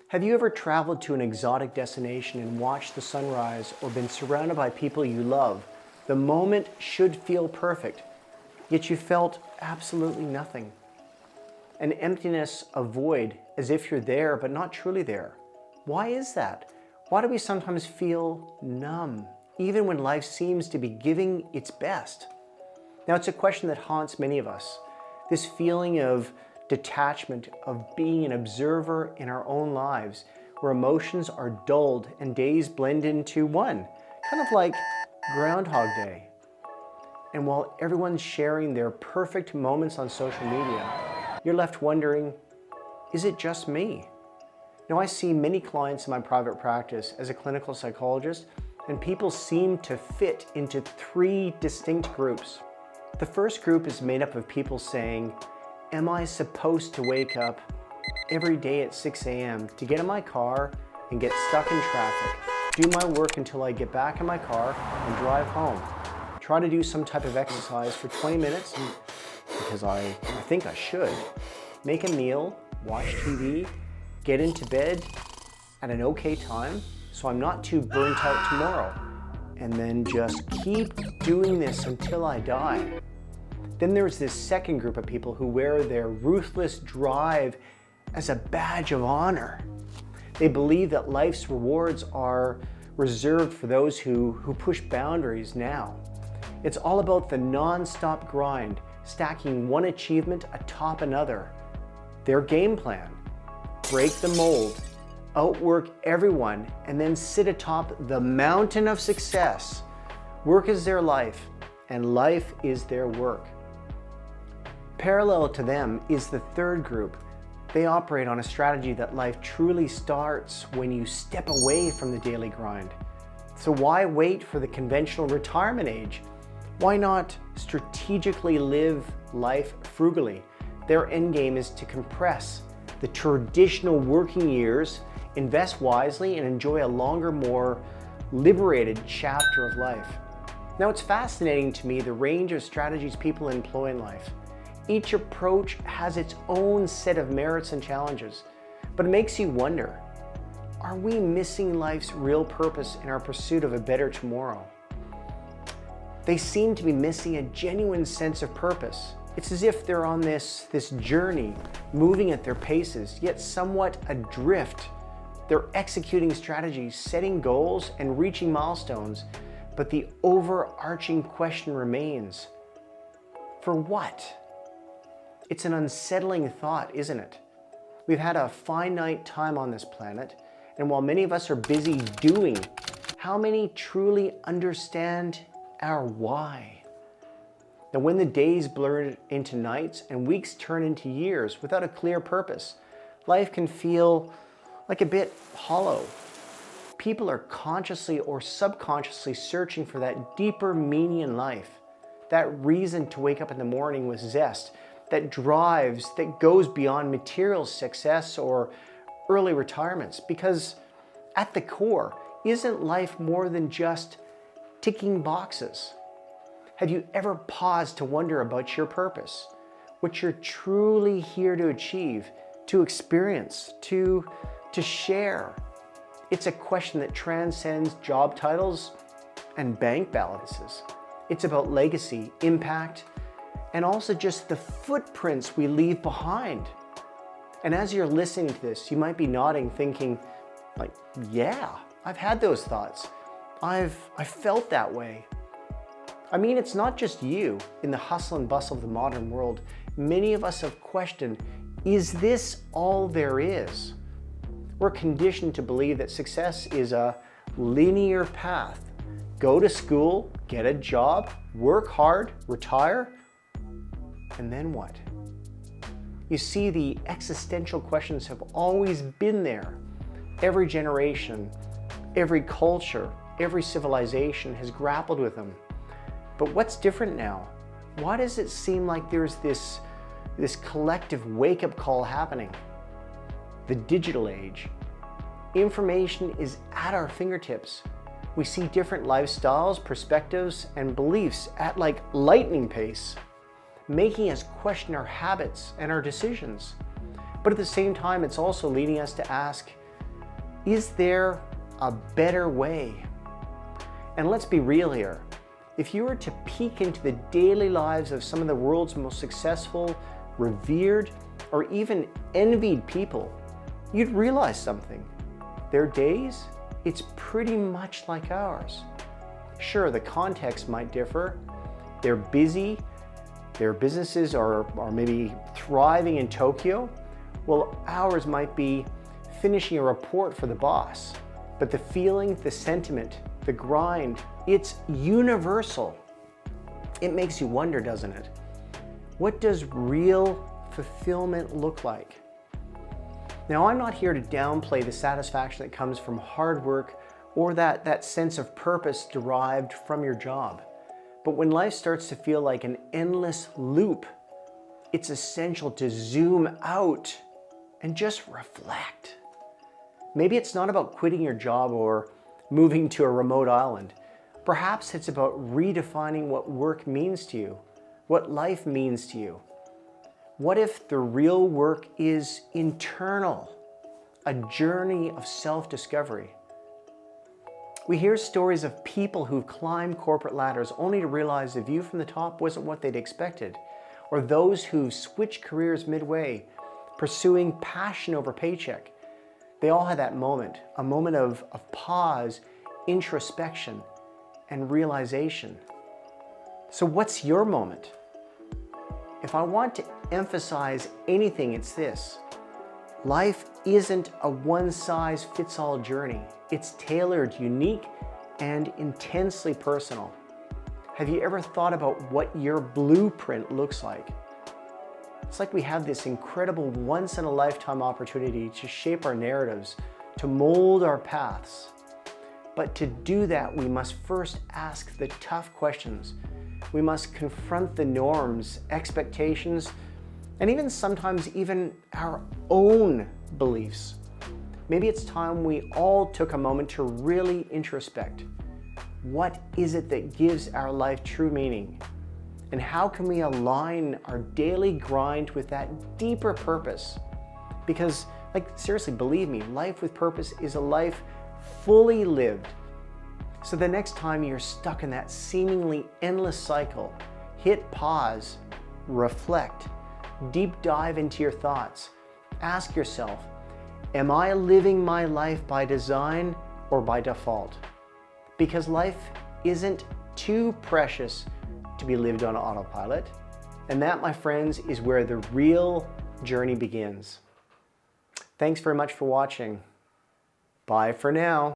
Have you ever traveled to an exotic destination and watched the sunrise or been surrounded by people you love? The moment should feel perfect, yet you felt absolutely nothing. An emptiness, a void, as if you're there but not truly there. Why is that? Why do we sometimes feel numb, even when life seems to be giving its best? Now, it's a question that haunts many of us. This feeling of detachment, of being an observer in our own lives, where emotions are dulled and days blend into one, kind of like Groundhog Day. And while everyone's sharing their perfect moments on social media, you're left wondering, is it just me? Now, I see many clients in my private practice as a clinical psychologist, and people seem to fit into three distinct groups. The first group is made up of people saying, am I supposed to wake up every day at 6 a.m. to get in my car and get stuck in traffic, do my work until I get back in my car and drive home, try to do some type of exercise for 20 minutes because I think I should, make a meal, watch TV, get into bed at an okay time so I'm not too burnt out tomorrow, and then just keep doing this until I die. Then there's this second group of people who wear their ruthless drive as a badge of honor. They believe that life's rewards are reserved for those who push boundaries now. It's all about the non-stop grind, stacking one achievement atop another. Their game plan: break the mold, outwork everyone, and then sit atop the mountain of success. Work is their life, and life is their work. Parallel to them is the third group. They operate on a strategy that life truly starts when you step away from the daily grind. So why wait for the conventional retirement age? Why not strategically live life frugally? Their end game is to compress the traditional working years, invest wisely, and enjoy a longer, more liberated chapter of life. Now, it's fascinating to me the range of strategies people employ in life. Each approach has its own set of merits and challenges, but it makes you wonder, are we missing life's real purpose in our pursuit of a better tomorrow? They seem to be missing a genuine sense of purpose. It's as if they're on this journey, moving at their paces, yet somewhat adrift. They're executing strategies, setting goals, and reaching milestones, but the overarching question remains, for what? It's an unsettling thought, isn't it? We've had a finite time on this planet, and while many of us are busy doing, how many truly understand our why? Now, when the days blur into nights and weeks turn into years without a clear purpose, life can feel like a bit hollow. People are consciously or subconsciously searching for that deeper meaning in life, that reason to wake up in the morning with zest, that drives, that goes beyond material success or early retirements. Because at the core, isn't life more than just ticking boxes? Have you ever paused to wonder about your purpose? What you're truly here to achieve, to experience, to share? It's a question that transcends job titles and bank balances. It's about legacy, impact, and also just the footprints we leave behind. And as you're listening to this, you might be nodding, thinking, like, yeah, I've had those thoughts. I've felt that way. I mean, it's not just you. In the hustle and bustle of the modern world, many of us have questioned, is this all there is? We're conditioned to believe that success is a linear path. Go to school, get a job, work hard, retire, and then what? You see, the existential questions have always been there. Every generation, every culture, every civilization has grappled with them. But what's different now? Why does it seem like there's this collective wake-up call happening? The digital age. Information is at our fingertips. We see different lifestyles, perspectives, and beliefs at like lightning pace, making us question our habits and our decisions. But at the same time, it's also leading us to ask, Is there a better way? And let's be real here. If you were to peek into the daily lives of some of the world's most successful, revered, or even envied people, you'd realize something. Their days, it's pretty much like ours. Sure, the context might differ. They're busy, their businesses are maybe thriving in Tokyo, while ours might be finishing a report for the boss. But the feeling, the sentiment, the grind, it's universal. It makes you wonder, doesn't it? What does real fulfillment look like? Now, I'm not here to downplay the satisfaction that comes from hard work or that sense of purpose derived from your job. But when life starts to feel like an endless loop, it's essential to zoom out and just reflect. Maybe it's not about quitting your job or moving to a remote island. Perhaps it's about redefining what work means to you, what life means to you. What if the real work is internal, a journey of self-discovery? We hear stories of people who've climbed corporate ladders only to realize the view from the top wasn't what they'd expected, or those who've switched careers midway, pursuing passion over paycheck. They all had that moment, a moment of pause, introspection, and realization. So what's your moment? If I want to emphasize anything, it's this. Life isn't a one-size-fits-all journey. It's tailored, unique, and intensely personal. Have you ever thought about what your blueprint looks like? It's like we have this incredible once-in-a-lifetime opportunity to shape our narratives, to mold our paths. But to do that, we must first ask the tough questions. We must confront the norms, expectations, and even sometimes even our own beliefs. Maybe it's time we all took a moment to really introspect. What is it that gives our life true meaning? And how can we align our daily grind with that deeper purpose? Because, seriously, believe me, life with purpose is a life fully lived. So the next time you're stuck in that seemingly endless cycle, hit pause, reflect, deep dive into your thoughts. Ask yourself, am I living my life by design or by default? Because life isn't too precious to be lived on autopilot. And that, my friends, is where the real journey begins. Thanks very much for watching. Bye for now.